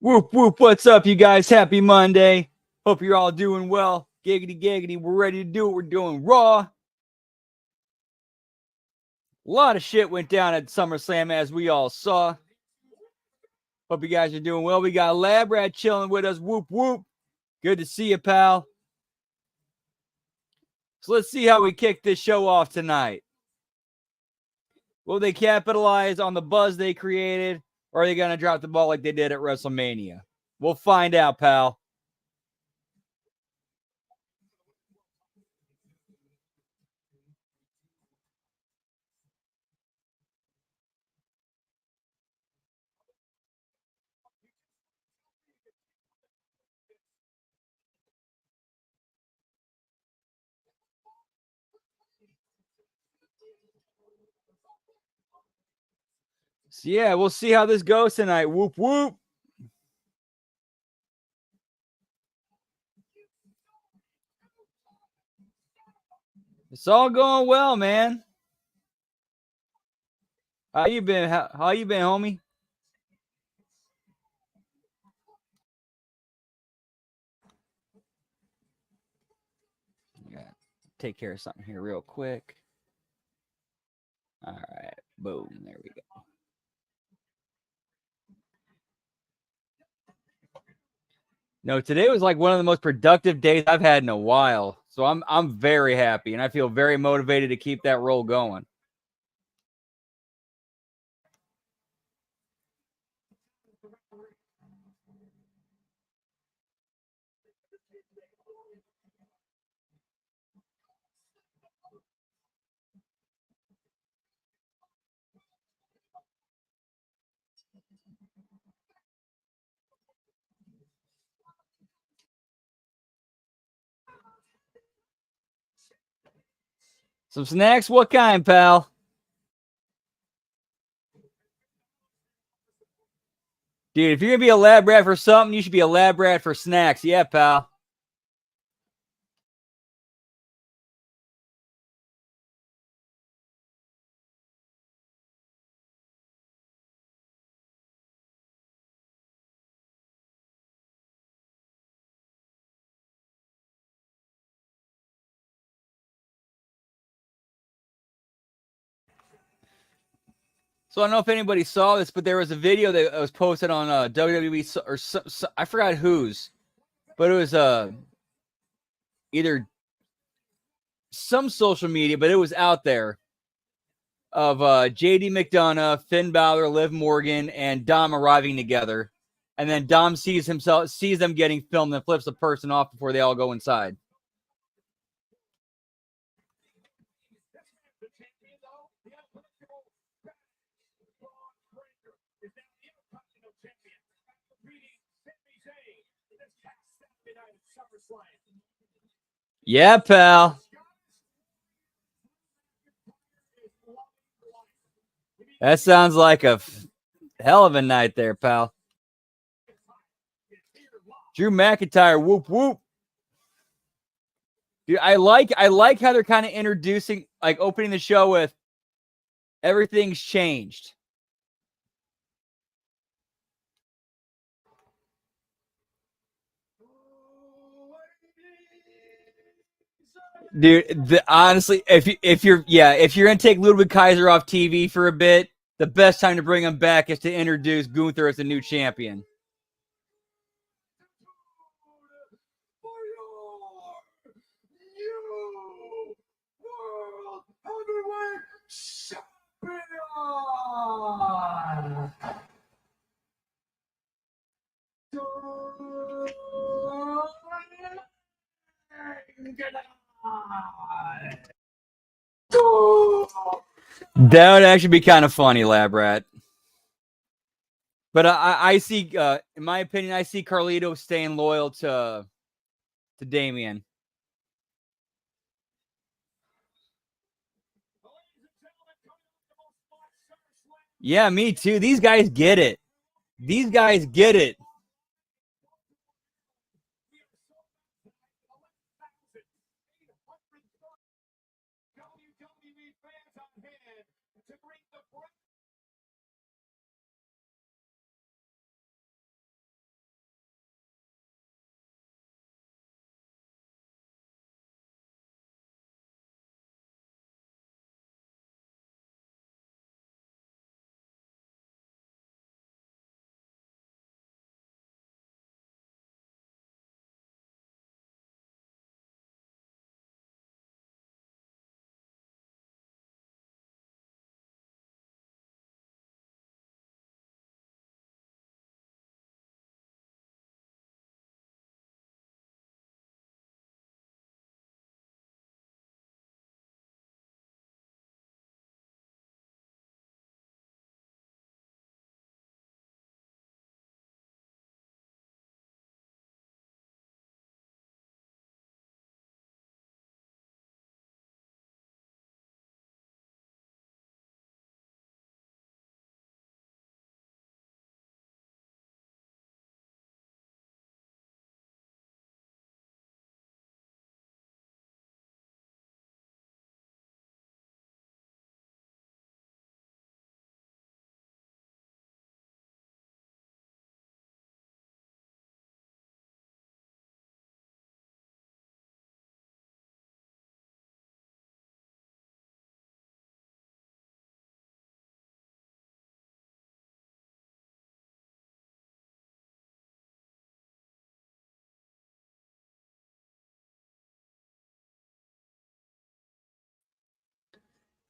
Whoop, whoop, what's up, you guys? Happy Monday. Hope you're all doing well. Giggity, giggity, we're ready to do it. We're doing Raw. A lot of shit went down at SummerSlam, as we all saw. Hope you guys are doing well. We got Lab Rat chilling with us. Whoop, whoop. Good to see you, pal. So let's see how we kick this show off tonight. Will they capitalize on the buzz they created, or are they going to drop the ball like they did at WrestleMania? We'll find out, pal. So yeah, we'll see how this goes tonight. Whoop, whoop. It's all going well, man. How you been? How you been, homie? Yeah, take care of something here real quick. All right, boom, there we go. No, today was like one of the most productive days I've had in a while. So I'm very happy, and I feel very motivated to keep that roll going. Some snacks? What kind, pal? Dude, if you're gonna be a lab rat for something, you should be a lab rat for snacks. Yeah, pal. So I don't know if anybody saw this, but there was a video that was posted on WWE or I forgot whose, but it was either some social media, but it was out there of JD McDonough, Finn Balor, Liv Morgan, and Dom arriving together. And then Dom sees them getting filmed and flips the person off before they all go inside. Yeah, pal. That sounds like a hell of a night there, pal. Drew McIntyre, whoop whoop. Dude, I like how they're kind of introducing, like opening the show with everything's changed. Dude, honestly, if you're gonna take Ludwig Kaiser off TV for a bit, the best time to bring him back is to introduce Gunther as the new champion. That would actually be kind of funny, Lab Rat. But I see, in my opinion, I see Carlito staying loyal to Damian. Yeah, me too. These guys get it. These guys get it.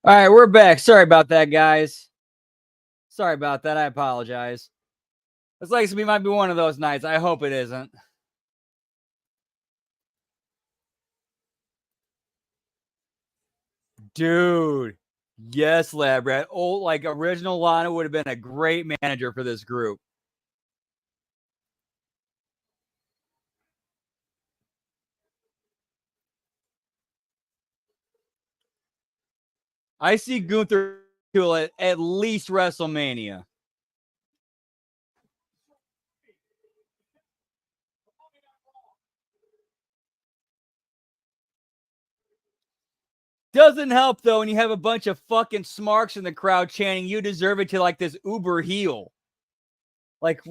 All right, we're back. Sorry about that, guys. Sorry about that. I apologize. It's like we might be one of those nights. I hope it isn't. Dude. Yes, Lab Rat. Old, like original Lana would have been a great manager for this group. I see Gunther at least WrestleMania. Doesn't help though when you have a bunch of fucking smarks in the crowd chanting "You deserve it" to like this uber heel. Like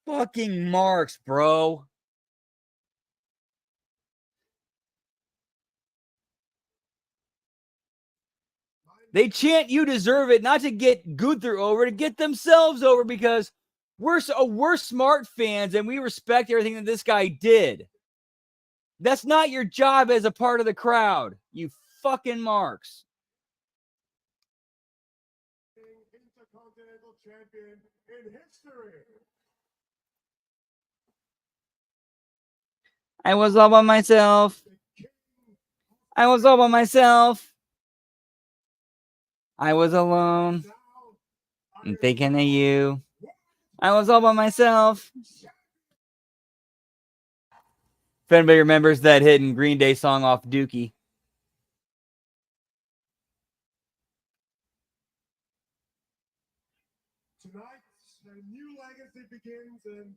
fucking marks, bro. They chant "You deserve it" not to get Gunther over, to get themselves over, because we're smart fans and we respect everything that this guy did. That's not your job as a part of the crowd, you fucking marks. Intercontinental champion in history. I was all by myself. I was all by myself. I was alone. I'm thinking of you. I was all by myself. If anybody remembers that hidden Green Day song off Dookie. Tonight, a new legacy begins, and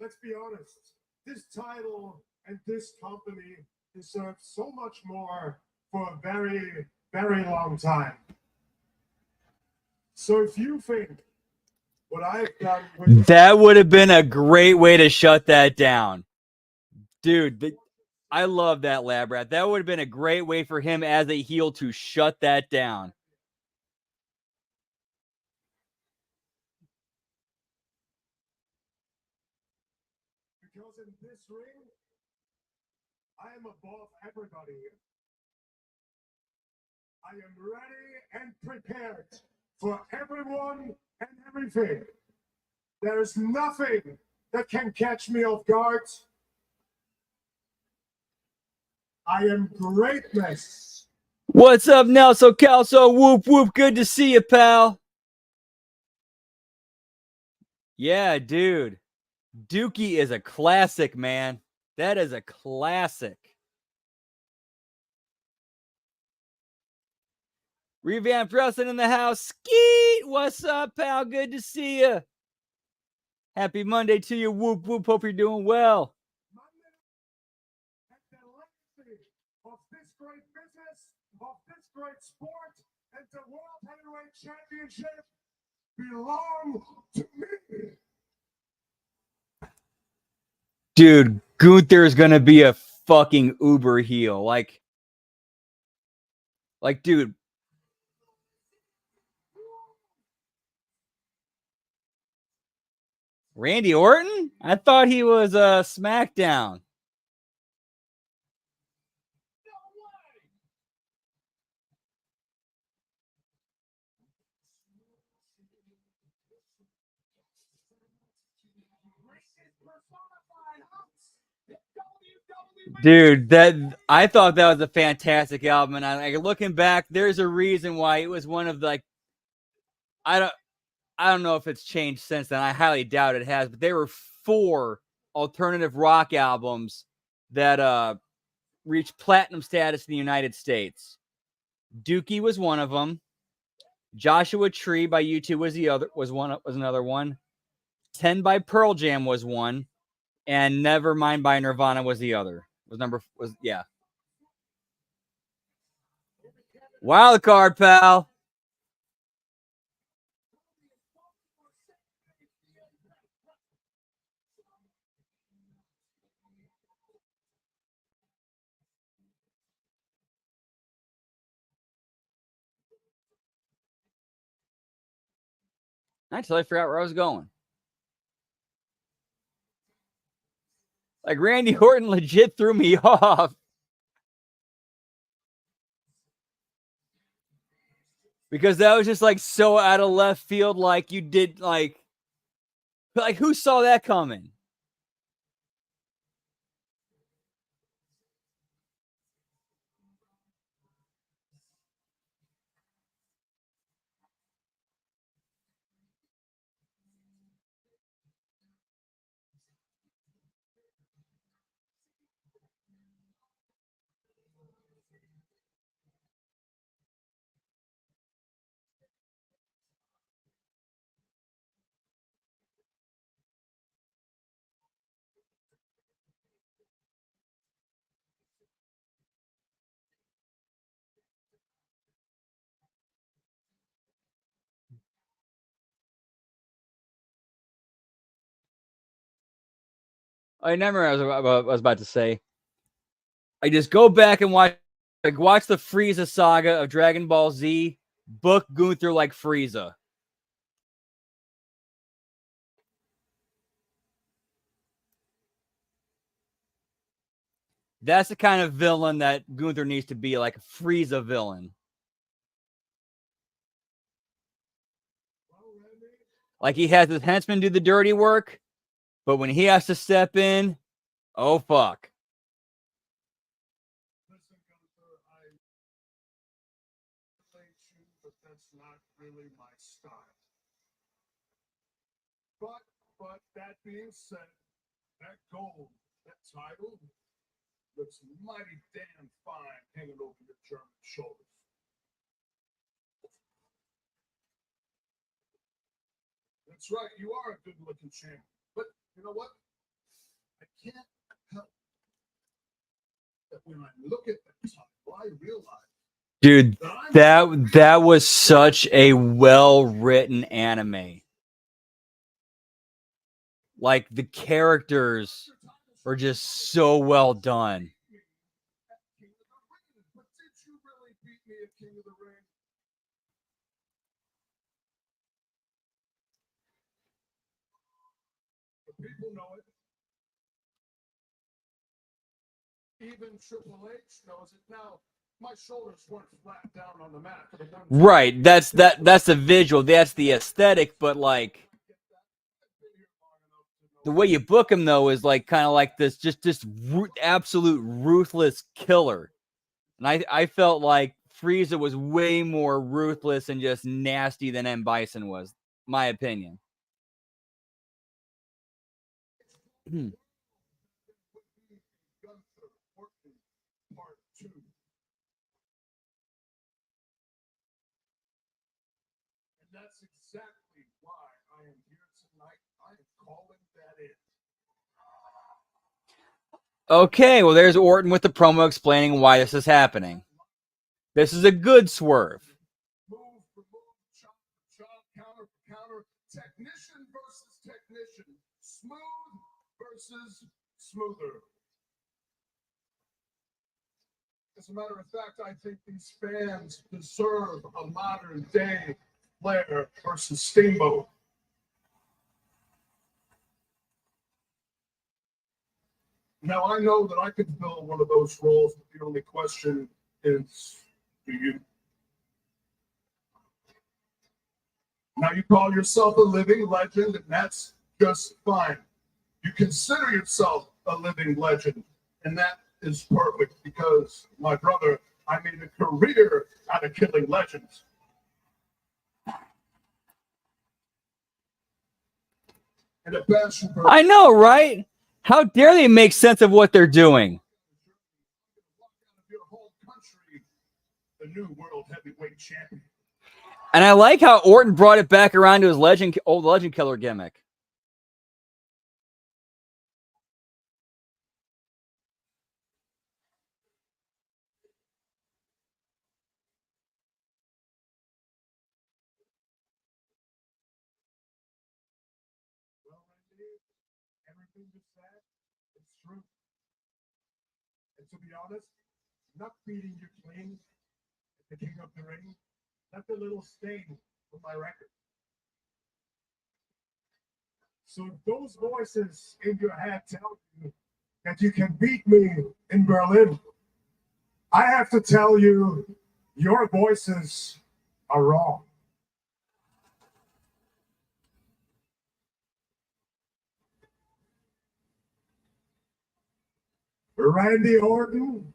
let's be honest, this title and this company deserve so much more for a very, very long time. So if you think what I've done with that would have been a great way to shut that down. Dude, I love that, Lab Rat. That would have been a great way for him as a heel to shut that down. Because in this ring, I am above everybody. I am ready and prepared for everyone and everything. There is nothing that can catch me off guard. I am greatness. What's up, Nelson Calso? Whoop, whoop. Good to see you, pal. Yeah, dude. Dookie is a classic, man. That is a classic. Revamped Wrestling in the house. Skeet! What's up, pal? Good to see you. Happy Monday to you. Whoop, whoop. Hope you're doing well. And the legacy of this great business, of this great sport, and the World Heavyweight Championship belong to me. Dude, Gunther's gonna be a fucking uber heel. Like, dude. Randy Orton? I thought he was SmackDown. Dude, that I thought that was a fantastic album, and I looking back, there's a reason why it was one of the, like, I don't know if it's changed since then. I highly doubt it has, but there were 4 alternative rock albums that reached platinum status in the United States. Dookie was one of them. Joshua Tree by U2 was another one. 10 by Pearl Jam was one, and Nevermind by Nirvana was the other. Yeah. Wild card, pal. I totally forgot where I was going. Like, Randy Orton legit threw me off. Because that was just like so out of left field. Like you did like who saw that coming? I never. I was about to say. I just go back and watch the Frieza saga of Dragon Ball Z. Book Gunther like Frieza. That's the kind of villain that Gunther needs to be, like a Frieza villain. Like he has his henchmen do the dirty work, but when he has to step in, oh fuck. Listen, Gunther, I relate you, but that's not really my style. But that being said, that gold, that title, looks mighty damn fine hanging over your German shoulders. That's right, you are a good-looking champion. But you know what? I can't help that when I look at that title, I realize, dude, that was such a well-written anime. Like the characters were just so well done. But did you really beat me at King of the Ring? The people know it. Even Triple H knows it. Now, my shoulders weren't flat down on the mat. Right, that's the visual, that's the aesthetic, but like the way you book him though is like kind of like this just absolute ruthless killer. And I felt like Frieza was way more ruthless and just nasty than M. Bison was, my opinion. Part 2. And that's exactly why I am here tonight. I am calling that in. Okay, well, there's Orton with the promo explaining why this is happening. This is a good swerve. Move for move, chop for chop, counter for counter, technician versus technician, smooth versus smoother. As a matter of fact, I think these fans deserve a modern day Flair versus Steamboat. Now, I know that I could fill one of those roles, but the only question is, do you? Now, you call yourself a living legend, and that's just fine. You consider yourself a living legend, and that is perfect because, my brother, I made a career out of killing legends. And a passion for I know, right? How dare they make sense of what they're doing? your whole country, the new world heavyweight champion. And I like how Orton brought it back around to his old legend killer gimmick. Well, Randy, everything you said is true. And to be honest, not beating you clean at the King of the Ring left a little stain on my record. So if those voices in your head tell you that you can beat me in Berlin, I have to tell you, your voices are wrong. Randy Orton.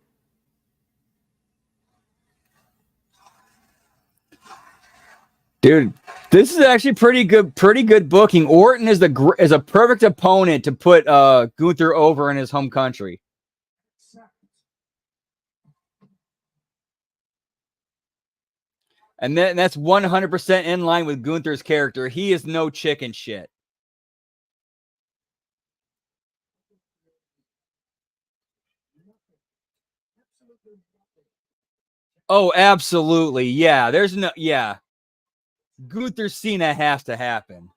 Dude, this is actually pretty good booking. Orton is a perfect opponent to put Gunther over in his home country. And that's 100% in line with Gunther's character. He is no chicken shit. Oh, absolutely. Yeah, Gunther Cena has to happen.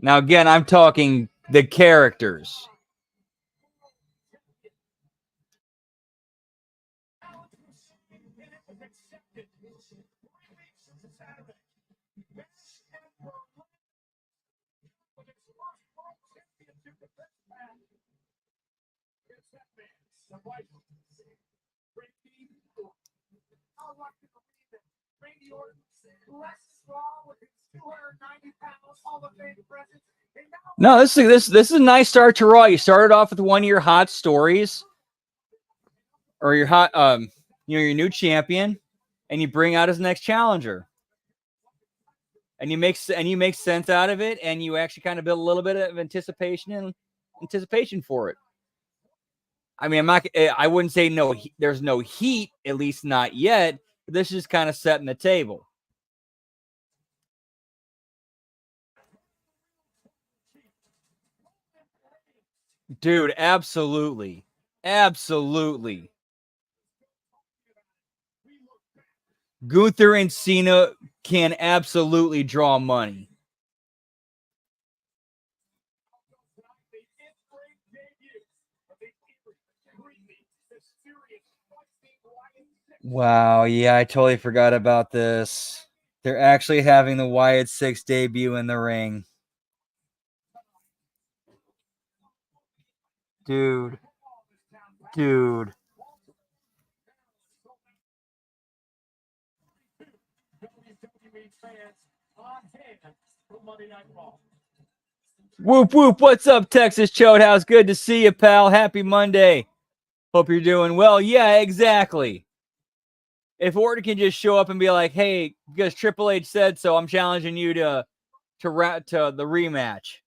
Now, again, I'm talking the characters. No, this is a nice start to Raw. You started off with one of your hot stories, or your hot your new champion, and you bring out his next challenger, and you make sense out of it, and you actually kind of build a little bit of anticipation for it. I mean, I wouldn't say no. There's no heat, at least not yet. But this is kind of setting the table. Dude, absolutely. Gunther and Cena can absolutely draw money. Wow, yeah, I totally forgot about this. They're actually having the Wyatt 6 debut in the ring. Dude. Whoop, whoop. What's up, Texas Chodehouse? Good to see you, pal. Happy Monday. Hope you're doing well. Yeah, exactly. If Orton can just show up and be like, hey, because Triple H said so, I'm challenging you to the rematch.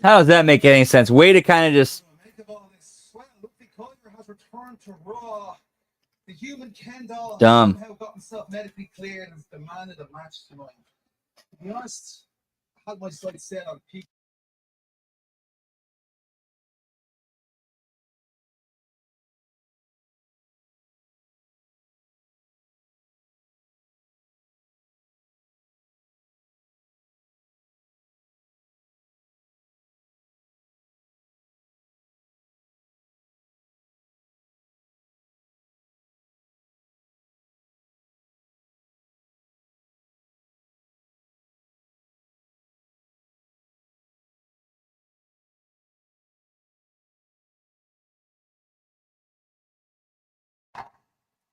How does that make any sense? Way to kind of just... The human Ken doll has dumb. somehow got himself medically cleared and has demanded a match tonight. To be honest, I had my sights set on peak.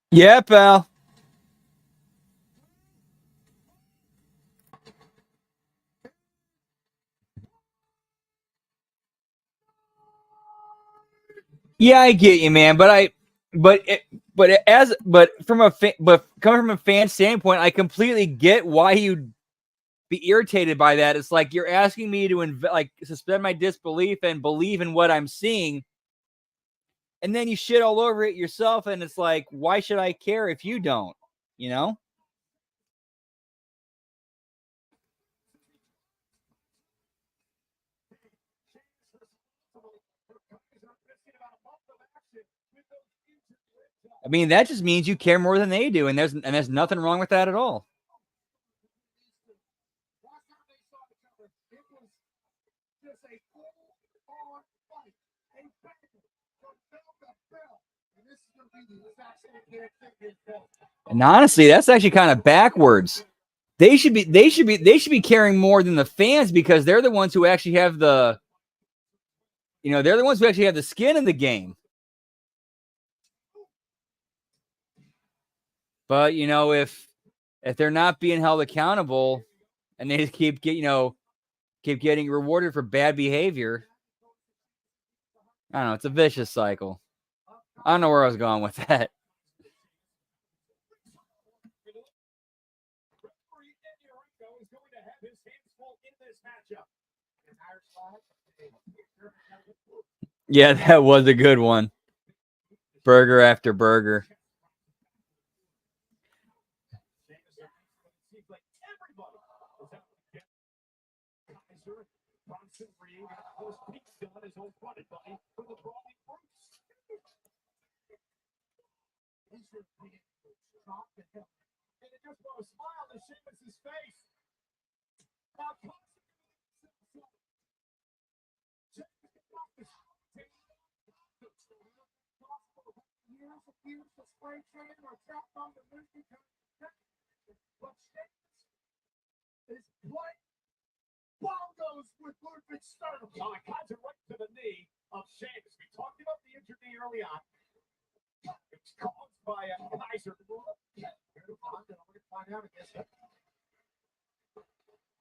Yeah, pal. Yeah, I get you, man. But coming from a fan standpoint, I completely get why you'd be irritated by that. It's like you're asking me to suspend my disbelief and believe in what I'm seeing, and then you shit all over it yourself. And it's like, why should I care if you don't? You know? I mean, that just means you care more than they do, and there's nothing wrong with that at all. And honestly, that's actually kind of backwards. They should be caring more than the fans because they're the ones who actually have the, they're the ones who actually have the skin in the game. But if they're not being held accountable and they just keep getting rewarded for bad behavior, I don't know, it's a vicious cycle. I don't know where I was going with that. Yeah, that was a good one. Burger after burger. Bongos with Ludwig sternum. Kaiser right to the knee of Sheamus. We talked about the injured knee early on. It's caused by Kaiser. Find out, I guess.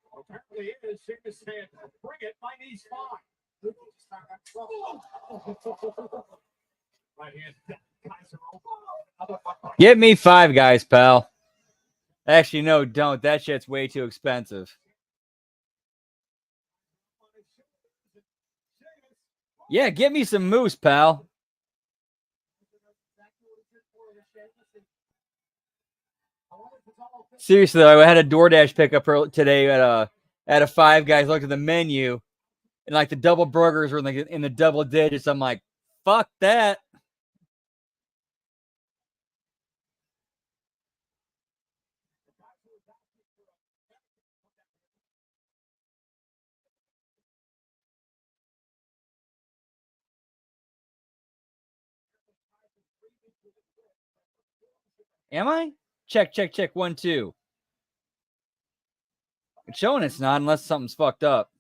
Apparently it is. Sheamus said, bring it, my knee's fine. Right hand, Kaiser over. Get me 5 guys, pal. Actually, no, don't. That shit's way too expensive. Yeah, get me some moose, pal. Seriously, though, I had a DoorDash pickup today at a Five Guys. Looked at the menu, and like the double burgers were in the double digits. I'm like, fuck that. Am I? Check, 1, 2. It's showing it's not unless something's fucked up.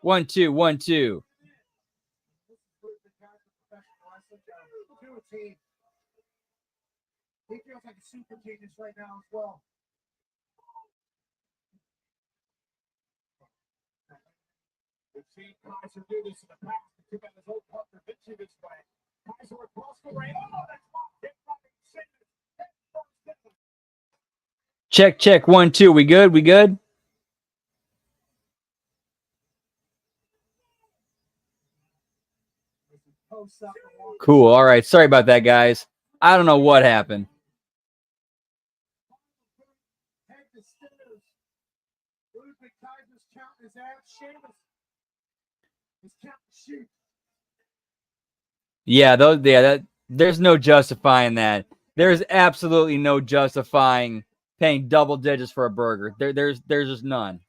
1, 2, 1, 2. He feels like a super genius right now as well. We've seen Kaiser do this in the past. He took out his old partner Vinci this way. Kaiser across the ring. Oh, that's Check, 1, 2. We good? We good? Cool. All right. Sorry about that, guys. I don't know what happened. Yeah, there's no justifying that. There's absolutely no justifying paying double digits for a burger. There's just none.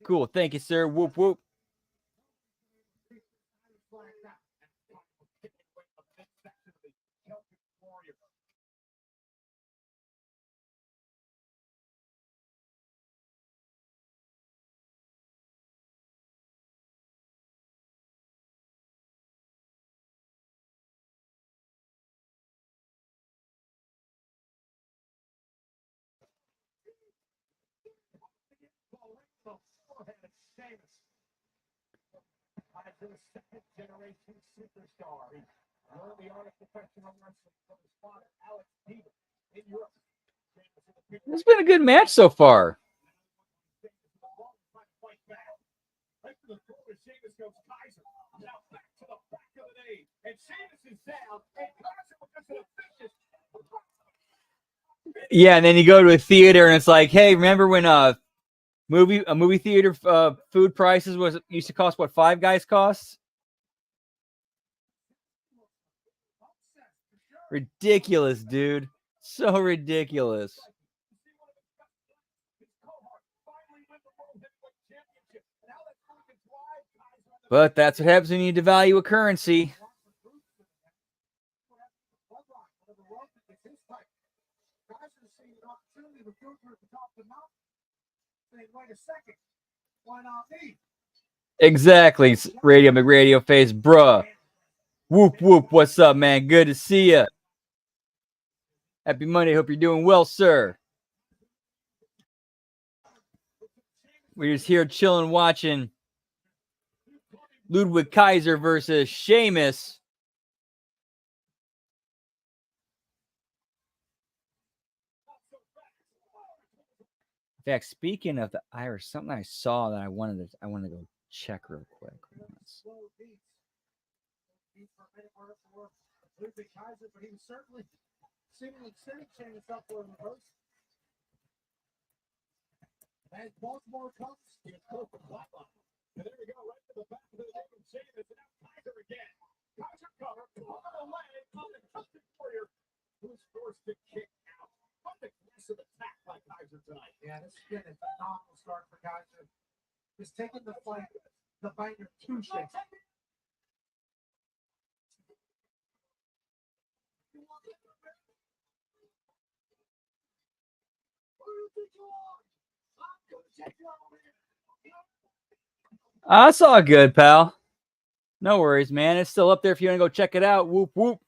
Cool. Thank you, sir. Whoop whoop. It's been a good match so far. Yeah, and then you go to a theater and it's like, hey, remember when movie theater food prices used to cost what Five Guys costs? Ridiculous, dude. So ridiculous. But that's what happens when you devalue a currency. Exactly, Radio McRadio Face, bruh. Whoop whoop, what's up, man? Good to see ya. Happy Monday, hope you're doing well, sir. We're just here chilling, watching Ludwig Kaiser versus Sheamus. In fact, speaking of the Irish, something I saw that I wanted to go check real quick. As Baltimore comes, and there we go, right to the back of the neck and Sheamus, and now Kaiser again. Kaiser cover, on the leg, untested Warrior, who's forced to kick out. What an aggressive attack by Kaiser tonight. Yeah, this has been a phenomenal start for Kaiser. He's taking the fight, the banger two shakes. That's all good, pal. No worries, man. It's still up there if you want to go check it out. Whoop, whoop.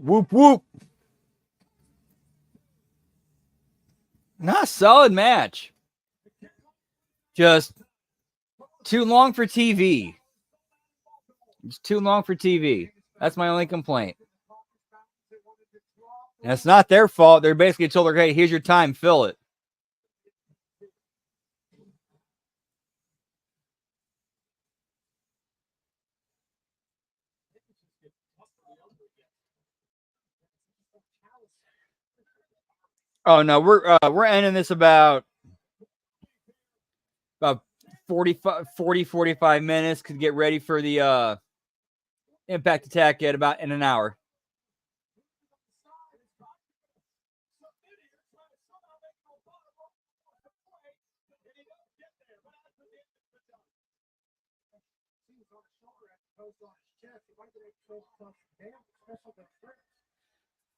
Whoop, whoop. Not a solid match. Just too long for TV. It's too long for TV. That's my only complaint. And it's not their fault. They're basically told her, hey, here's your time, fill it. Oh no, we're ending this about 45 minutes. Could get ready for the Impact Attack at about in an hour.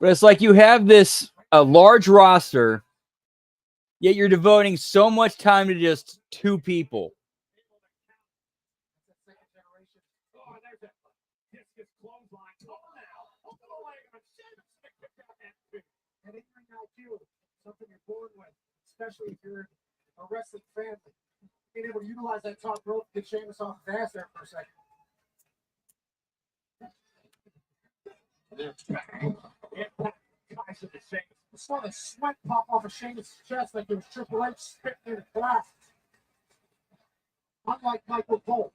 But it's like you have this a large roster, yet you're devoting so much time to just two people. Something you're born with, especially if you're a wrestling family. Being able to utilize that top rope to get Sheamus off his ass there for a second. I saw the sweat pop off of Sheamus' chest like it was Triple H spitting in his glass. Unlike Michael Cole.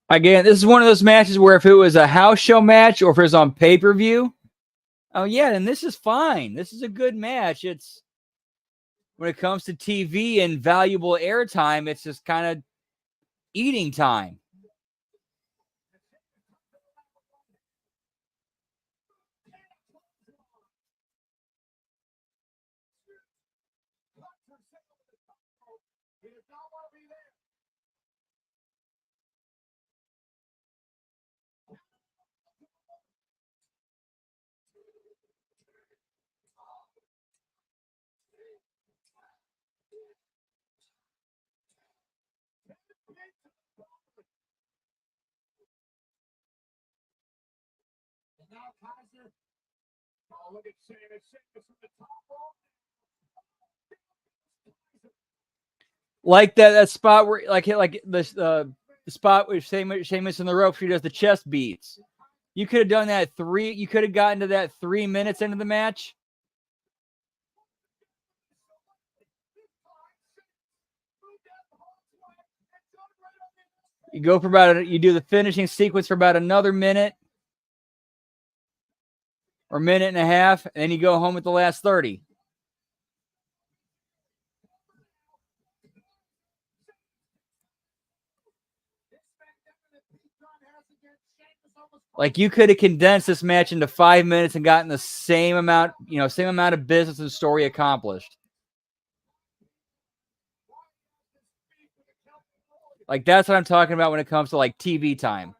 Again, this is one of those matches where if it was a house show match or if it was on pay-per-view, oh yeah, then this is fine. This is a good match. It's when it comes to TV and valuable airtime, it's just kind of eating time. He does not want to be there. And now Kaiser. Oh, look at Sheamus. Sheamus from the top rope. Like that spot where like the spot with Sheamus in the ropes, he does the chest beats. You could have done that you could have gotten to that 3 minutes into the match. You go for you do the finishing sequence for about another minute or minute and a half, and then you go home with the last 30. Like you could have condensed this match into 5 minutes and gotten the same amount of business and story accomplished. Like that's what I'm talking about when it comes to like TV time.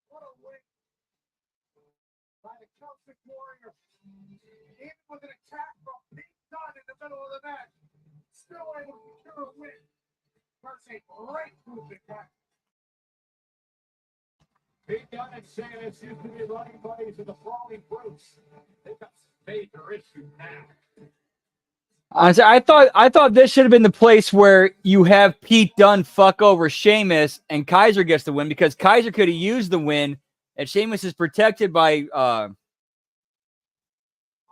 What a win by the Celtic Warrior. Even with an attack from Pete Dunne in the middle of the match, still able to secure a win. First a great move attack. Pete Dunne and Sheamus used to be running buddies of the Brawling Brutes. They've got some major issues now. I thought this should have been the place where you have Pete Dunne fuck over Sheamus and Kaiser gets the win, because Kaiser could have used the win and Sheamus is protected by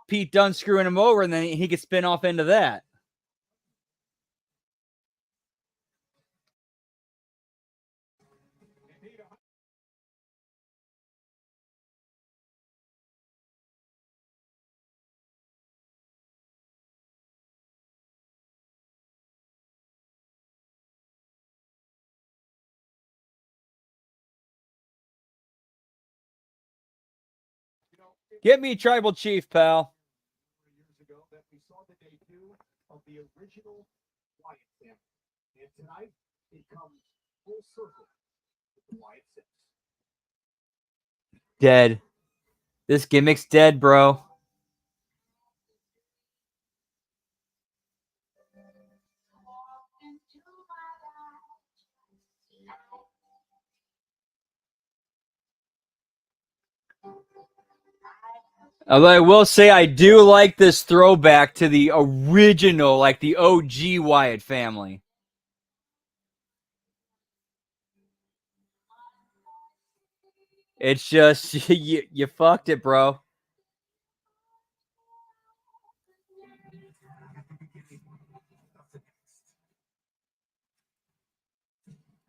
Pete Dunne screwing him over, and then he could spin off into that. Get me Tribal Chief, pal. Years ago that we saw the debut of the original Wyatt family. And tonight it comes full circle with the Wyatt Six. Dead. This gimmick's dead, bro. Although I will say I do like this throwback to the original, like the OG Wyatt family. It's just, you fucked it, bro.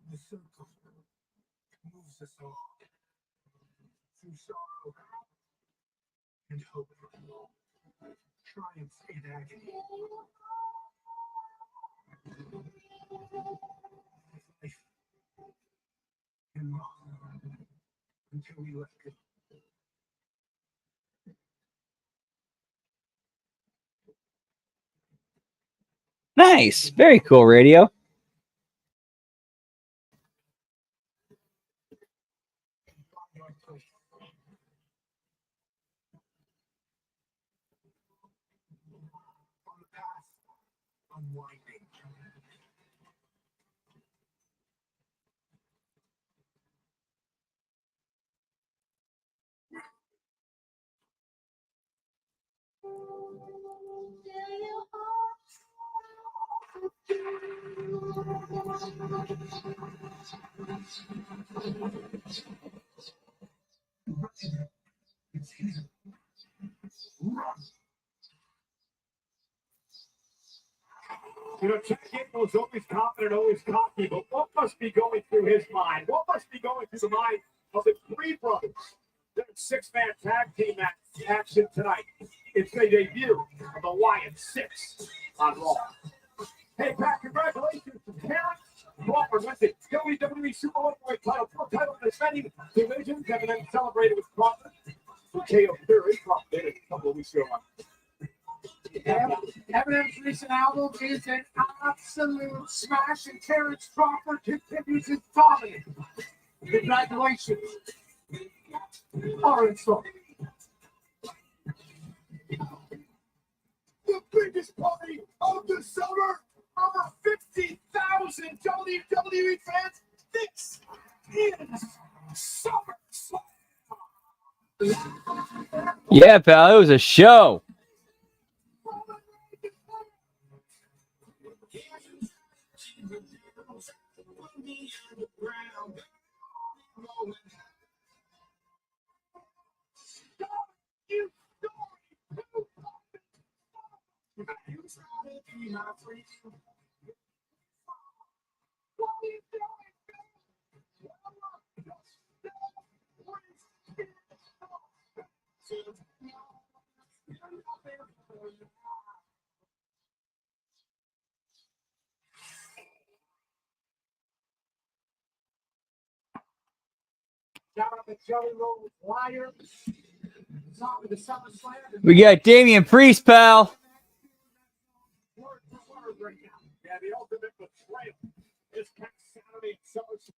The circle moves us all through sorrow and hope, triumph and agony. Life and wrong until we let go. Nice. Very cool, radio. On the path, unwinding. It's him. You know, Jack Gamble's always confident, always cocky, but what must be going through his mind? What must be going through the mind of the three brothers? Their six-man tag team action tonight. It's the debut of the Wyatt Six on Raw. Hey, Pat, congratulations to Terrence Crawford with the WWE Super Lightweight title. Pro title defending divisions have been celebrated with Crawford. KO Theory Crawford a couple of weeks ago. Eminem's recent album is an absolute smash, and Terrence Crawford continues his dominance. Congratulations. All right, so the biggest party of the summer, over 50,000 WWE fans. This is SummerSlam. Yeah, pal, it was a show. We got Damian Priest, pal. Yeah, the ultimate betrayal is Saturday SummerSlam.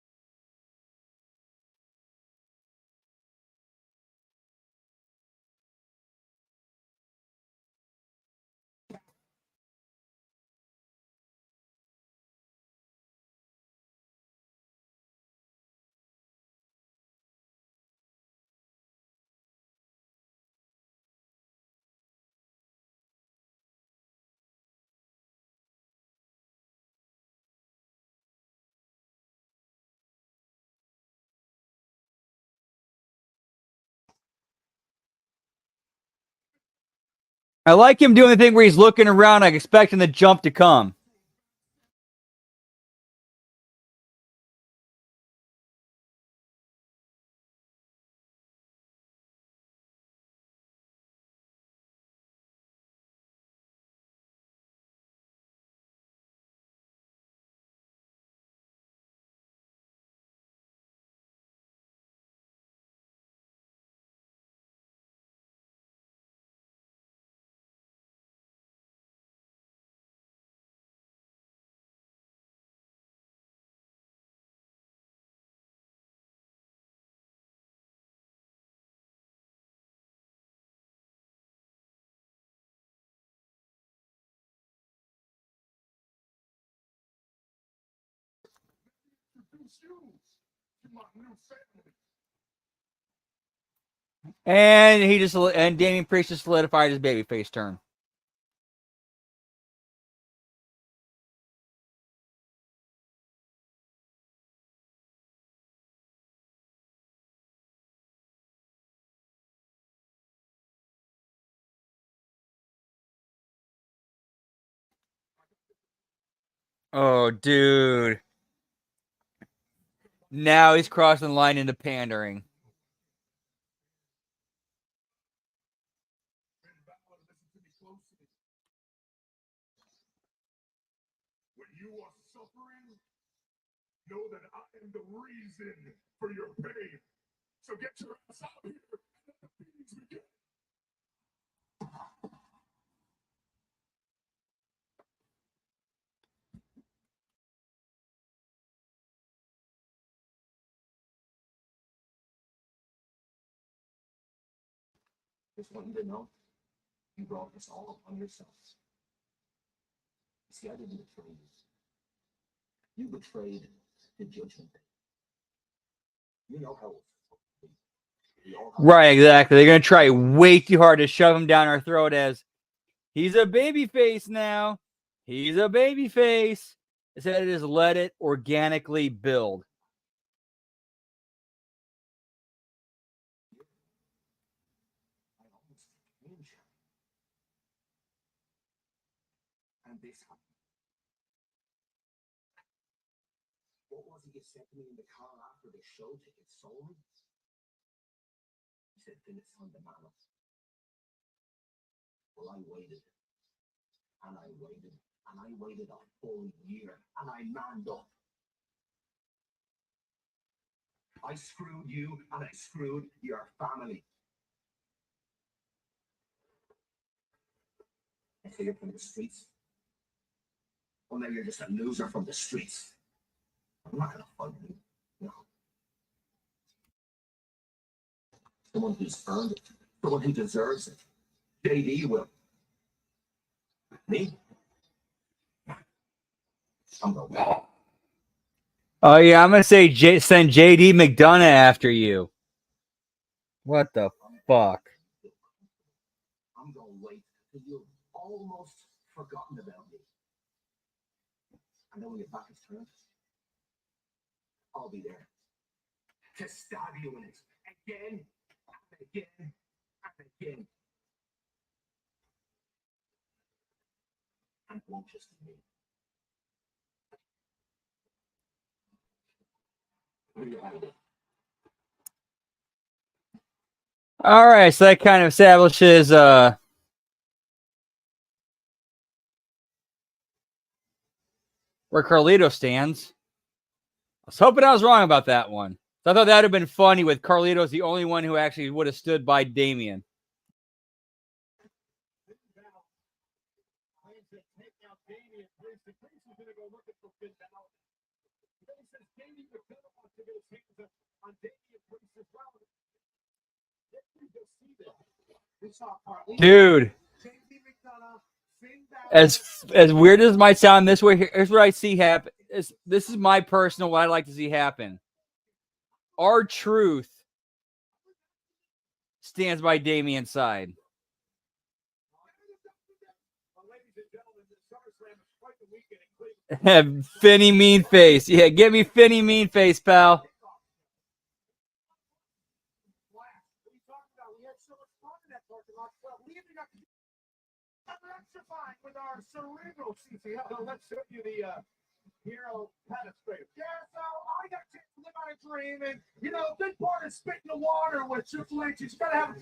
I like him doing the thing where he's looking around, like expecting the jump to come. And Damian Priest just solidified his babyface turn. Oh, dude. Now he's crossing the line into pandering. When you are suffering, know that I am the reason for your pain. So get your ass out here and let the beatings begin. Just want you to know, you brought this all upon yourselves. See, I didn't betray you. You betrayed the judgment. You know how. Right, exactly. They're going to try way too hard to shove him down our throat as he's a babyface now. He's a babyface. Instead of just let it organically build. And this happened. What was it you said to me in the car after the show ticket sold me? You said, Dennis, I'm the man. Well, I waited, and I waited, and I waited a full year, and I manned up. I screwed you, and I screwed your family. I say you're from the streets. Well, now you're just a loser from the streets. I'm not gonna fight you. No. Someone who's earned it. Someone who deserves it. JD will. Me? I'm going. Oh yeah, I'm gonna say send JD McDonough after you. What the fuck? I'm gonna wait till you've almost forgotten about me. And then when your back is turned, I'll be there to stab you in it again and again and again. And it won't just be me. All right, so that kind of establishes where Carlito stands. I was hoping I was wrong about that one. I thought that would have been funny with Carlito's the only one who actually would have stood by Damian. Dude, as weird as it might sound, this way here's what I see happen. This is my personal what I'd like to see happen. R-Truth stands by Damian's side. Finny Mean Face. Yeah, get me Finny Mean Face, pal. With our cerebral CCL, let's show you the hero penetrator. Yeah, so I got to live out a dream, and you know, a big part of spitting the water with Triple H. You gotta have a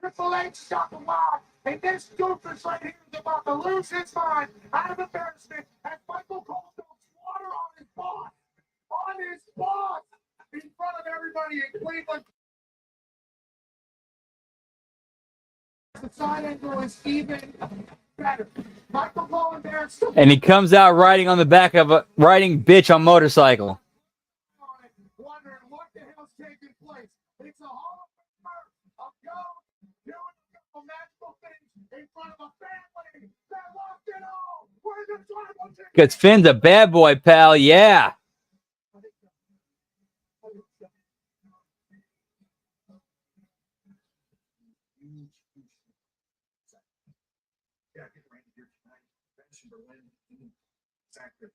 Triple H shot the lock, and this doofus right here is about to lose his mind out of embarrassment as Michael Cole dumps water on his boss, in front of everybody in Cleveland. The side angle is even better. Michael Cole embarrassed. And he comes out riding on the back of a riding bitch on motorcycle. Wondering what the hell's taking place. It's a Hall of Famer of gold doing a magical things in front of a family that lost it all. Where's the tribal chicken? Because Finn's a bad boy, pal. Yeah. Yeah, get Randy here tonight. Benson Berlin. Exactly.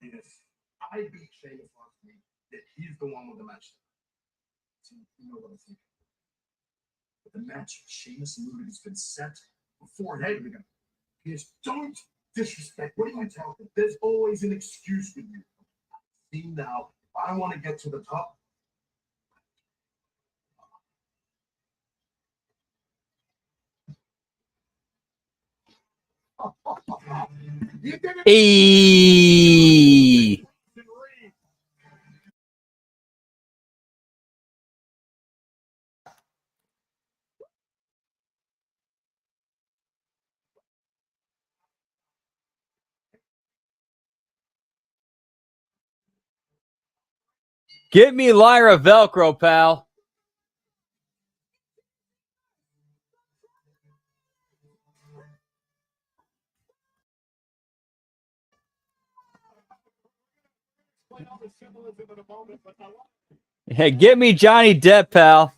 Yes. I beat Sheamus last week. That he's the one with the match. See, you know what I'm thinking. But the match Sheamus and Rudy has been set beforehand. Yes, don't disrespect. What are you talking? There's always an excuse with you. See now, I want to get to the top. You did it. Eee. Get me Lyra Velcro, pal. Hey, get me Johnny Depp, pal.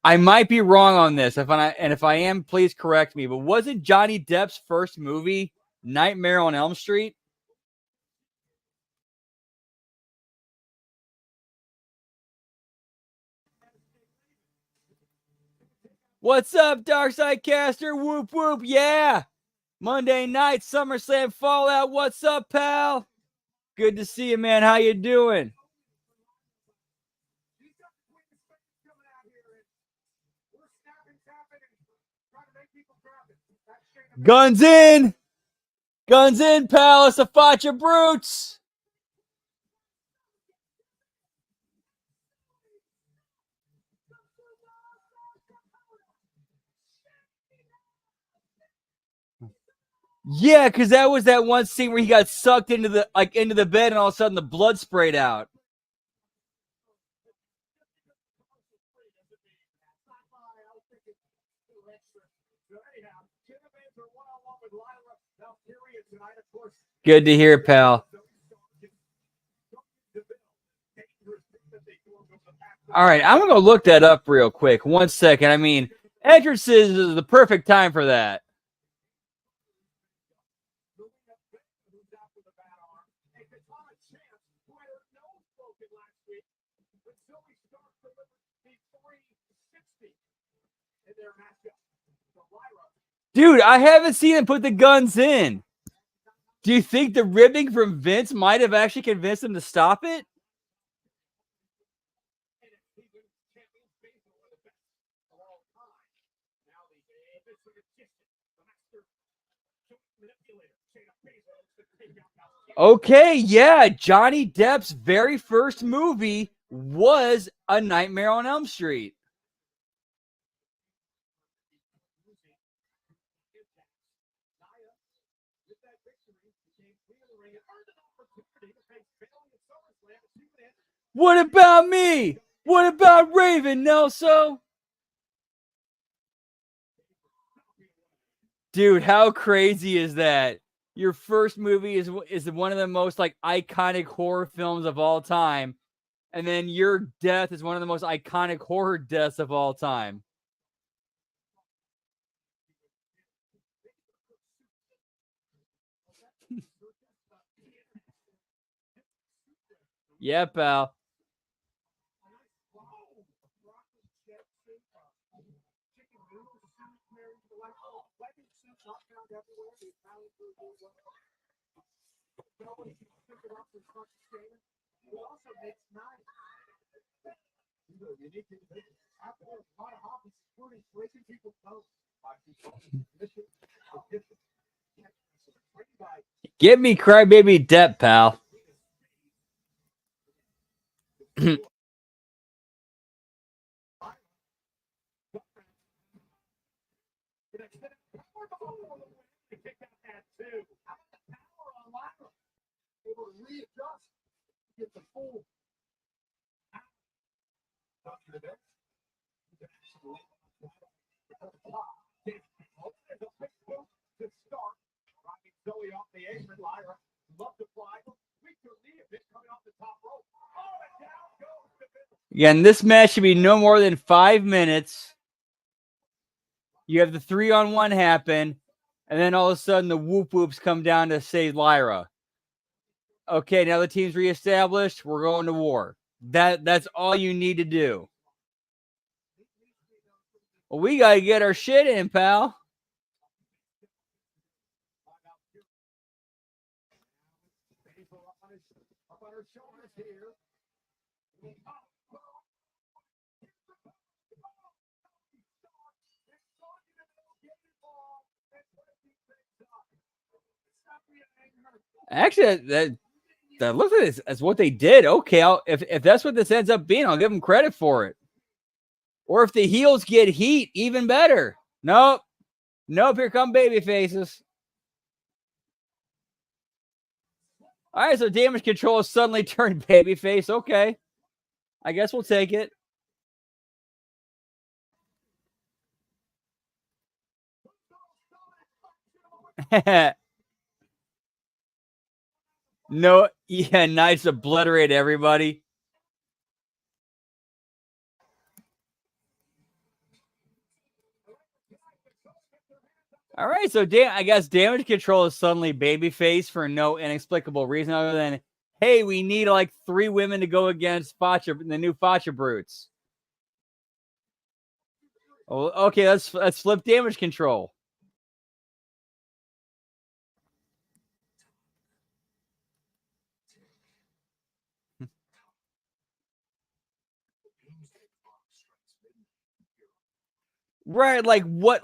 I might be wrong on this. If I am, please correct me. But wasn't Johnny Depp's first movie Nightmare on Elm Street? What's up, Darkside Caster? Whoop whoop, yeah! Monday night, SummerSlam Fallout. What's up, pal? Good to see you, man. How you doing? Guns in! Guns in, pal! It's a Facha Brutes! Yeah, because that was that one scene where he got sucked into the bed and all of a sudden the blood sprayed out. Good to hear, pal. All right, I'm going to look that up real quick. 1 second. I mean, entrances is the perfect time for that. Dude, I haven't seen him put the guns in. Do you think the ribbing from Vince might have actually convinced him to stop it? Okay, yeah. Johnny Depp's very first movie was A Nightmare on Elm Street. What about me? What about Raven, Nelson? Dude, how crazy is that? Your first movie is one of the most like iconic horror films of all time, and then your death is one of the most iconic horror deaths of all time. Yeah, pal. Give me Crybaby Depp, pal. Again, this match should be no more than 5 minutes. You have the 3-on-1 happen, and then all of a sudden the whoop whoops come down to save Lyra. Okay, now the team's reestablished. We're going to war. That's all you need to do. Well, we gotta get our shit in, pal. Actually, that looks like this as what they did. Okay, if that's what this ends up being, I'll give them credit for it. Or if the heels get heat, even better. Nope. Here come baby faces. All right, so Damage Control has suddenly turned babyface. Okay, I guess we'll take it. No, yeah, Knights obliterate everybody. All right, so I guess Damage Control is suddenly babyface for no inexplicable reason other than, hey, we need like 3 women to go against Facha, the new Facha Brutes. Oh, okay, let's flip Damage Control. Right, like what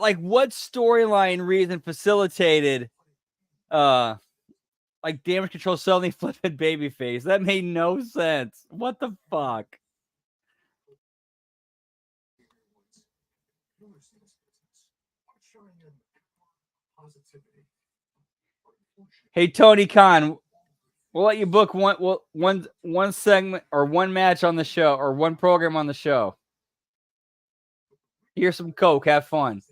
storyline reason facilitated like Damage Control suddenly flipping babyface? That made no sense. What the fuck? Hey Tony Khan, we'll let you book one segment or one match on the show or one program on the show. Here's some coke. Have fun.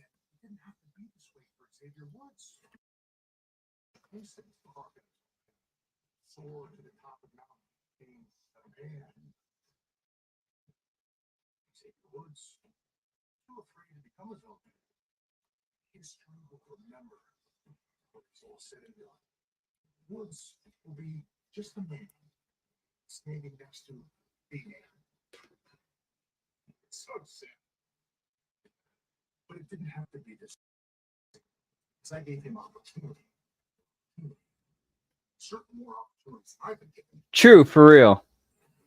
Woods will be just a man standing next to a man. It's so sad. But it didn't have to be this. Because I gave him opportunity. Certain more opportunities I've been given. True, for real.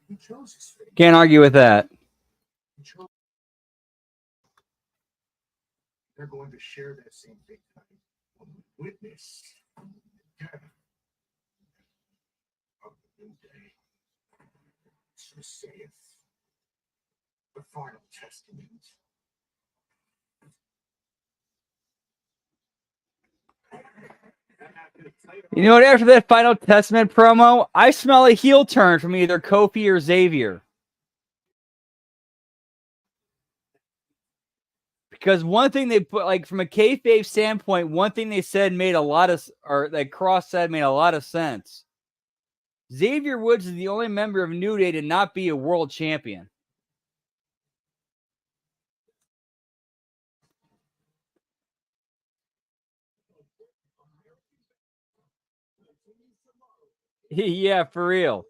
He chose his fate. Can't argue with that. They're going to share that same fate tonight. Witness death of the new day. So saith the final testament. You know what? After that Final Testament promo, I smell a heel turn from either Kofi or Xavier. Because one thing they put, like from a kayfabe standpoint, one thing they said made a lot of, or that Cross said made a lot of sense. Xavier Woods is the only member of New Day to not be a world champion. Yeah, for real.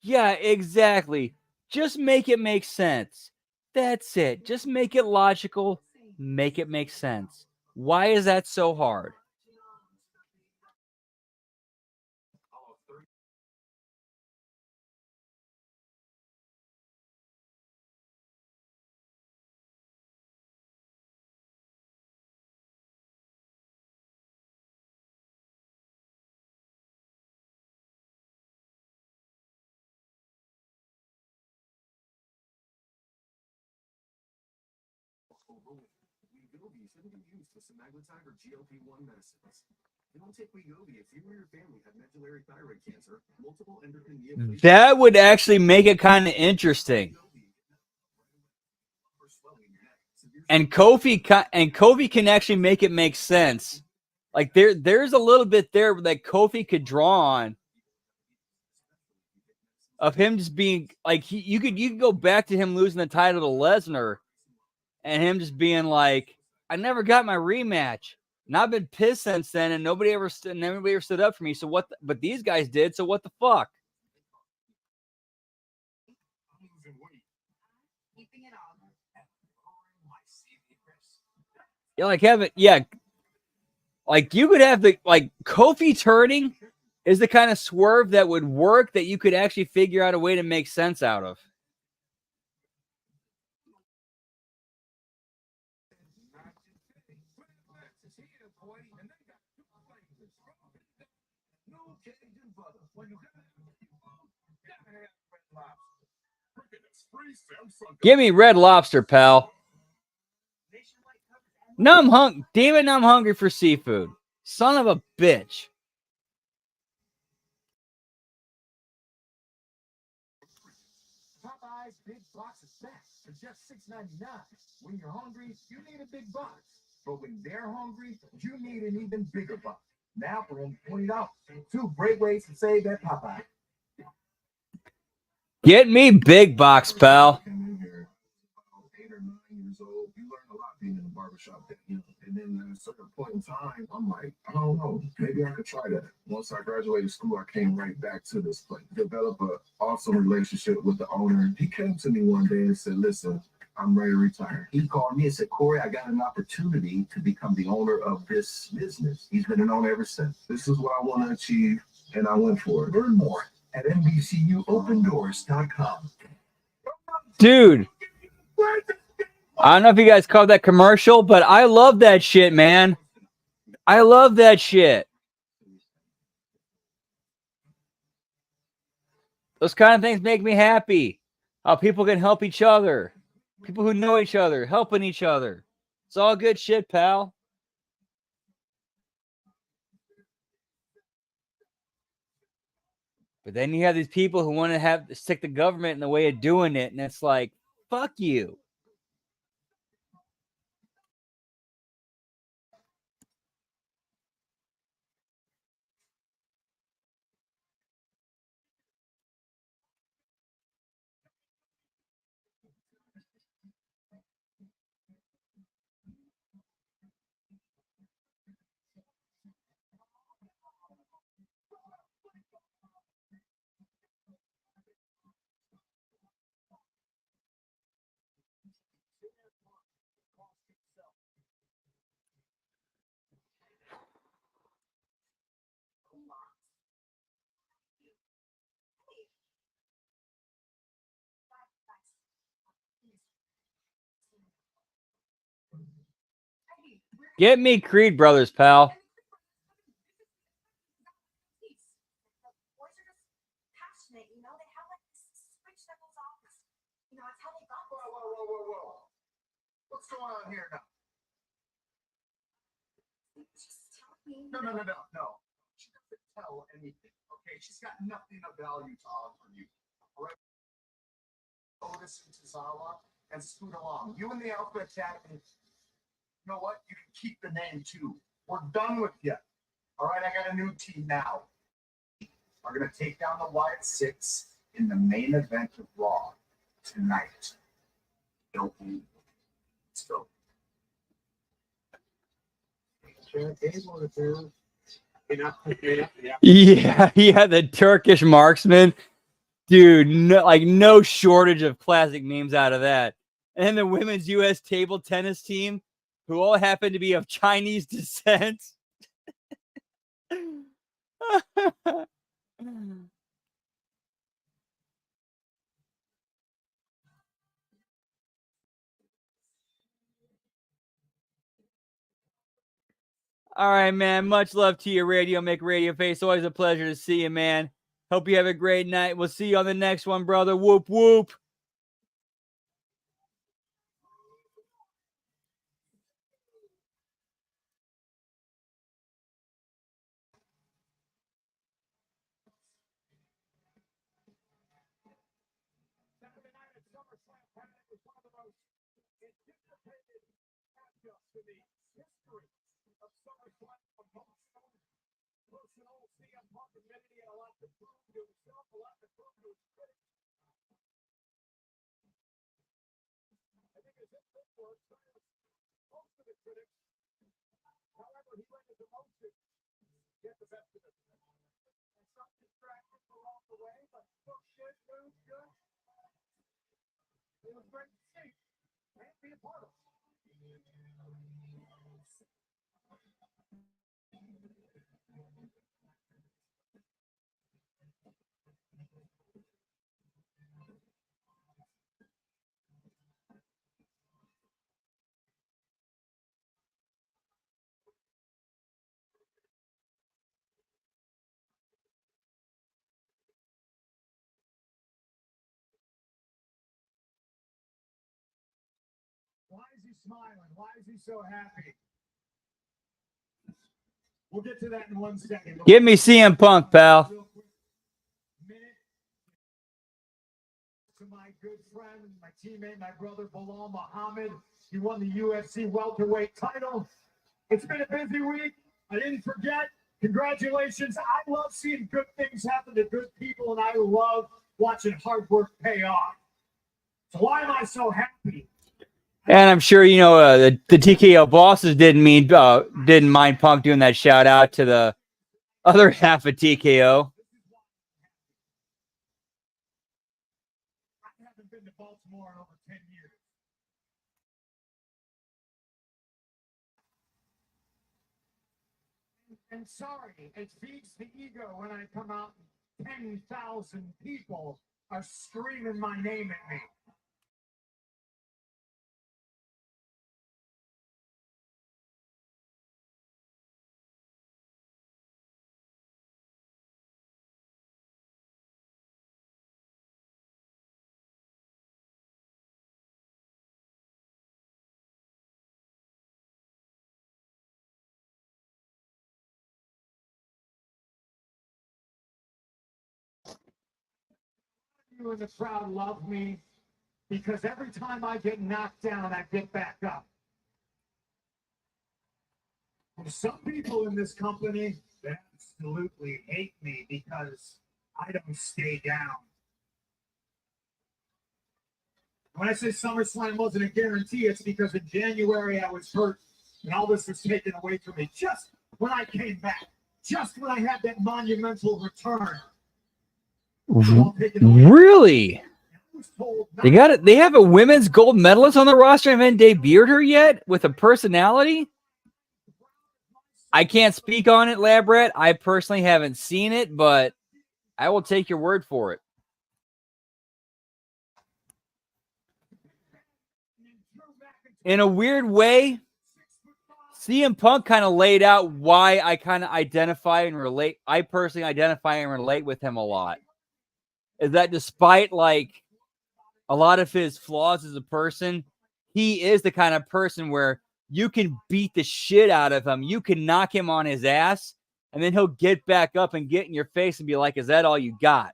Yeah, exactly. Just make it make sense. That's it. Just make it logical. Make it make sense. Why is that so hard? Wegovy shouldn't be used with semaglutide or GLP-1 medicines. You don't take Wegovy if you or your family have medullary thyroid cancer, multiple endocrine neoplasias. That would actually make it kind of interesting. And Kofi can actually make it make sense. Like there's a little bit there that Kofi could draw on of him just being like you could go back to him losing the title to Lesnar and him just being like, I never got my rematch. And I've been pissed since then, and nobody ever stood up for me. So what? But these guys did. So what the fuck? Yeah, like having like you could have the like Kofi turning is the kind of swerve that would work that you could actually figure out a way to make sense out of. Give me Red Lobster, pal. Damn it, I'm hungry for seafood. Son of a bitch. Popeye's big box of snacks for just $6.99. When you're hungry, you need a big box. But when they're hungry, you need an even bigger buck. Now for only $20. Two great ways to save that Popeye. Get me big box, pal. 8 or 9 years old, you learn a lot being in the barbershop. And then at a certain point in time, I'm like, I don't know, maybe I could try that. Once I graduated school, I came right back to this place. Developed an awesome relationship with the owner. He came to me one day and said, listen, I'm ready to retire. He called me and said, Corey, I got an opportunity to become the owner of this business. He's been an owner ever since. This is what I want to achieve, and I went for it. Learn more at NBCUOpendoors.com. Dude, I don't know if you guys caught that commercial, but I love that shit, man. I love that shit. Those kind of things make me happy. How people can help each other. People who know each other, helping each other. It's all good shit, pal. But then you have these people who want to stick the government in the way of doing it, and it's like, fuck you. Get me Creed Brothers, pal. Whoa. What's going on here now? No. She doesn't tell anything, okay? She's got nothing of value to offer you. All right? Otis and Tozawa and scoot along. You and the Alpha Academy, you know what? You can keep the name too. We're done with you. All right, I got a new team now. We're going to take down the Wyatt Six in the main event of Raw tonight. Don't leave. Let's go. Yeah, the Turkish marksman. Dude, no shortage of classic memes out of that. And then the women's U.S. table tennis team, who all happen to be of Chinese descent. All right, man. Much love to you, Radio Make Radio Face. Always a pleasure to see you, man. Hope you have a great night. We'll see you on the next one, brother. Whoop, whoop. Saturday night at SummerSlam, Planet was one of the most anticipated matchups in the history of SummerSlam from both stories. Personal CM Punk admitted he had a lot to prove to himself, a lot to prove to his critics. I think as his big work, most of the critics, however, he let his emotions get the best of him. And some distractions along the way, but still shit, good. It was great to see and be a part of. Why is he smiling? Why is he so happy? We'll get to that in 1 second. Give me CM Punk, pal. Minute to my good friend, my teammate, my brother Bilal Muhammad. You won the UFC welterweight title. It's been a busy week. I didn't forget. Congratulations. I love seeing good things happen to good people, and I love watching hard work pay off. So why am I so happy? And I'm sure you know the TKO bosses didn't mind Punk doing that shout out to the other half of TKO. I haven't been to Baltimore in over 10 years. And sorry, it feeds the ego when I come out and 10,000 people are screaming my name at me. You in the crowd love me because every time I get knocked down, I get back up. And some people in this company absolutely hate me because I don't stay down. When I say SummerSlam wasn't a guarantee, it's because in January I was hurt and all this was taken away from me just when I came back, just when I had that monumental return. Really? They got it. They have a women's gold medalist on the roster and haven't debuted her yet with a personality. I can't speak on it, Lab Rat. I personally haven't seen it, but I will take your word for it. In a weird way, CM Punk kind of laid out why I kind of identify and relate. I personally identify and relate with him a lot. Is that despite like a lot of his flaws as a person, he is the kind of person where you can beat the shit out of him. You can knock him on his ass, and then he'll get back up and get in your face and be like, is that all you got?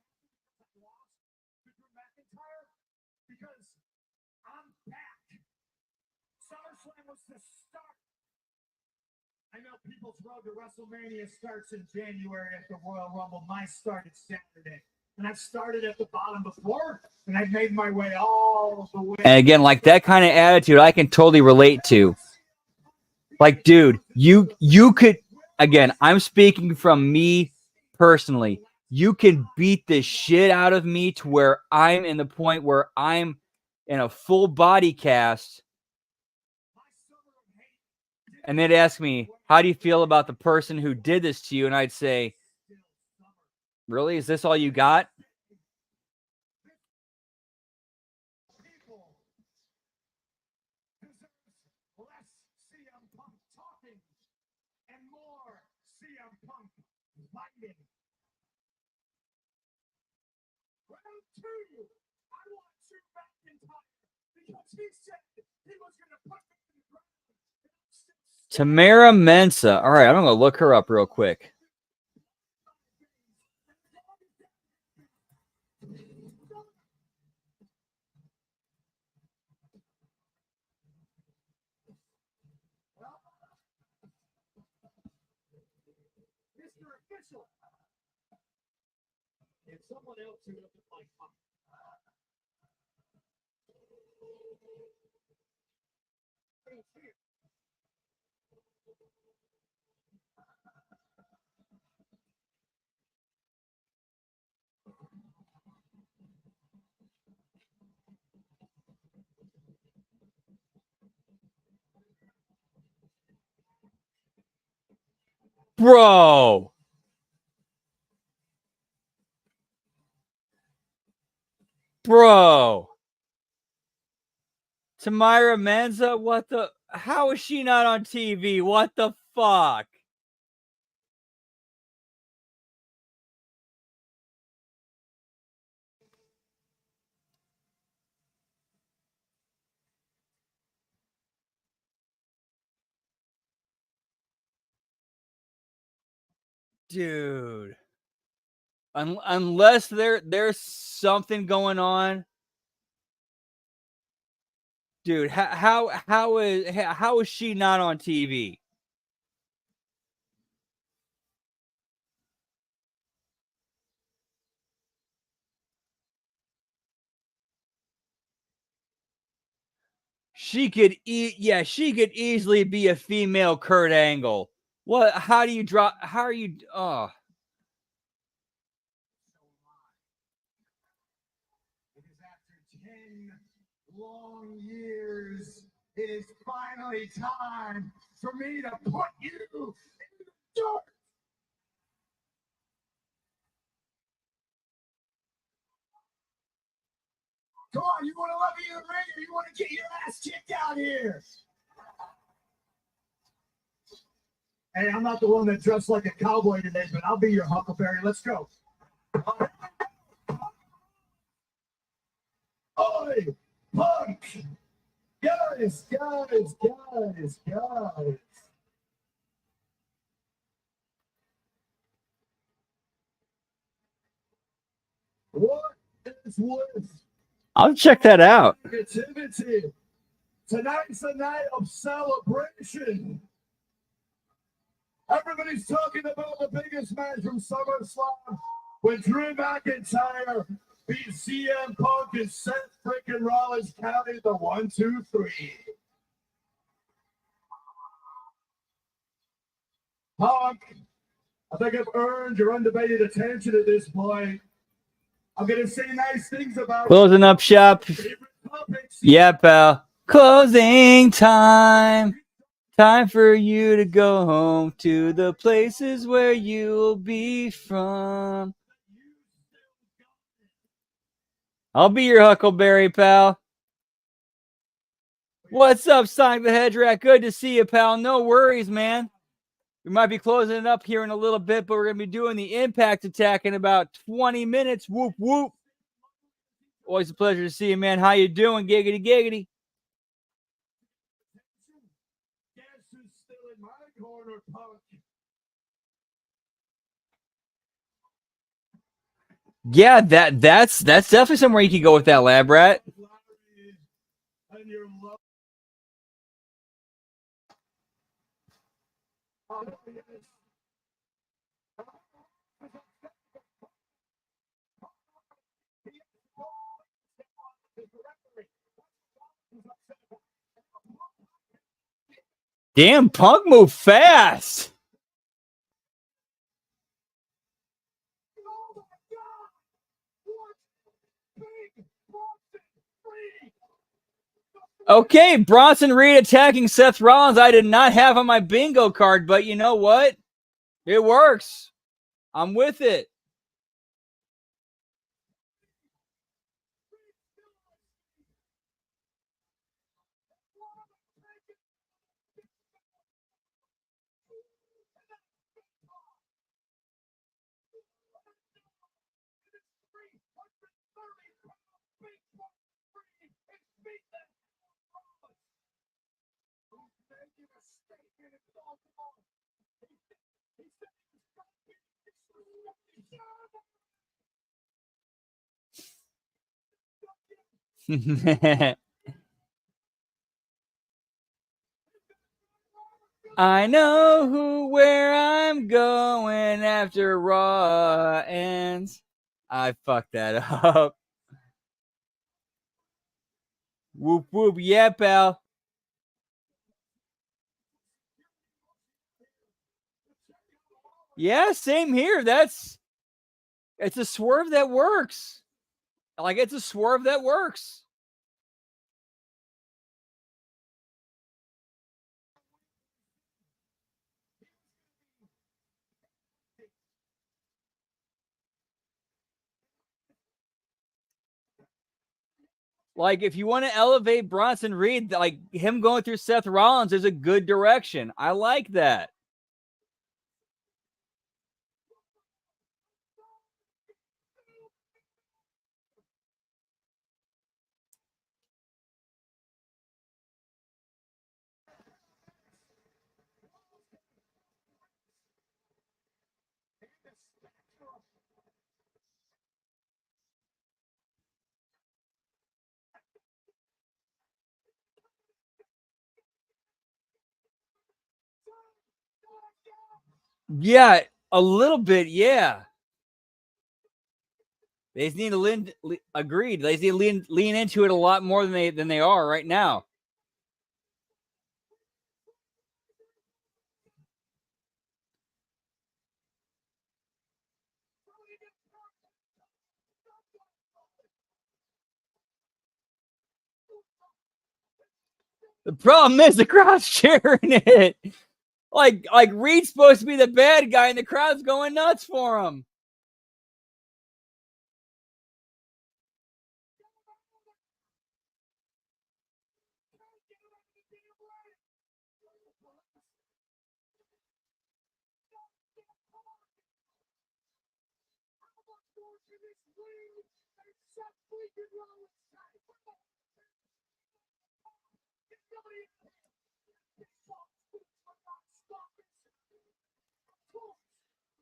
I know people's road to WrestleMania starts in January at the Royal Rumble. Mine started Saturday. And I've started at the bottom before, and I've made my way all the way. And again, like that kind of attitude, I can totally relate to. Like, dude, you could, again, I'm speaking from me personally. You can beat the shit out of me to where I'm in the point where I'm in a full body cast. And they'd ask me, how do you feel about the person who did this to you? And I'd say, really? Is this all you got? Tamara Mensa. All right, I'm going to look her up real quick. It's someone else who doesn't like Punk. Bro. Bro. Tamira Mensa, what the? How is she not on TV? What the fuck? Dude. Unless there's something going on. Dude, how is she not on TV? She could she could easily be a female Kurt Angle. What? How do you drop? How are you? Oh, Because after 10 long years, it is finally time for me to put you in the dirt. Come on, you want to let me in the ring or you want to get your ass kicked out here? Hey, I'm not the one that dressed like a cowboy today, but I'll be your Huckleberry. Let's go. Oi, punk! Guys. What is with I'll check that out. negativity? Tonight's a night of celebration. Everybody's talking about the biggest match from SummerSlam when Drew McIntyre beat CM Punk and Seth freaking Rollins counted the 1, 2, 3. Punk, I think I've earned your undivided attention at this point. I'm gonna say nice things about Closing up shop. favorite topics. Yeah, pal. Closing time. Time for you to go home to the places where you'll be from. I'll be your Huckleberry, pal. What's up, Sonic the Hedgehog? Good to see you, pal. No worries, man. We might be closing it up here in a little bit, but we're going to be doing the Impact Attack in about 20 minutes. Whoop, whoop. Always a pleasure to see you, man. How you doing? Giggity, giggity. Guess who's still in my corner, Punk? Yeah, that's definitely somewhere you can go with that, lab rat. Larry, and your love. Oh, yes. Damn, Punk moved fast. Oh my God! What big Boston free! Okay, Bronson Reed attacking Seth Rollins. I did not have on my bingo card, but you know what? It works. I'm with it. I know where I'm going after Raw ends. I fucked that up. Whoop whoop, yeah, pal. Yeah, same here. It's a swerve that works. Like it's a swerve that works. Like if you want to elevate Bronson Reed, like him going through Seth Rollins is a good direction. I like that. Yeah, a little bit. Yeah. They just need to agreed. They just need to lean into it a lot more than they are right now. The problem is the crowd's cheering it. Like Reed's supposed to be the bad guy, and the crowd's going nuts for him.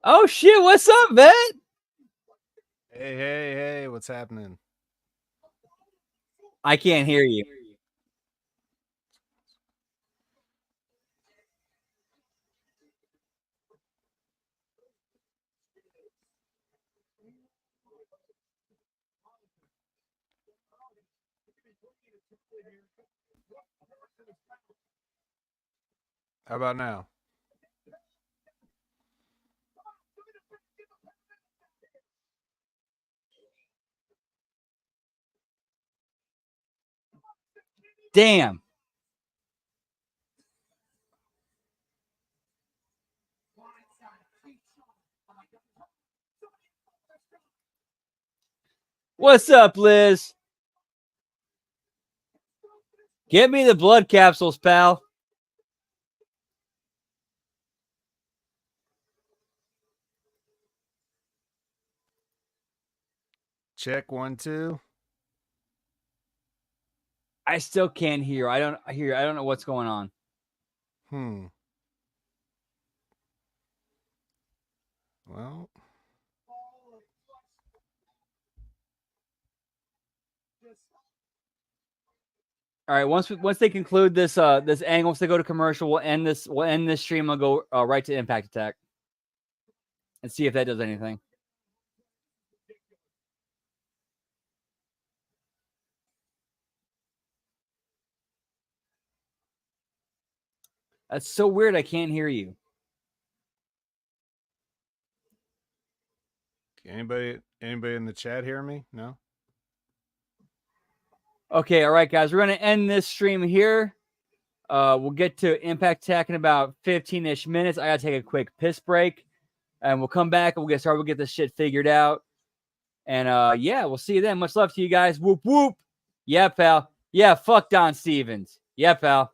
Oh shit! What's up, vet? Hey, what's happening? I can't hear you. How about now? Damn. What's up, Liz? Get me the blood capsules, pal. Check 1, 2. I still can't hear. I don't know what's going on. Well, All right, once they conclude this this angle, once they go to commercial, we'll end this stream. I'll go right to Impact Attack and see if that does anything. That's so weird. I can't hear you. anybody in the chat hear me? No? Okay, all right, guys. We're going to end this stream here. We'll get to Impact Attack in about 15-ish minutes. I got to take a quick piss break. And we'll come back and we'll get started. We'll get this shit figured out. And yeah, we'll see you then. Much love to you guys. Whoop, whoop. Yeah, pal. Yeah, fuck Don Stevens. Yeah, pal.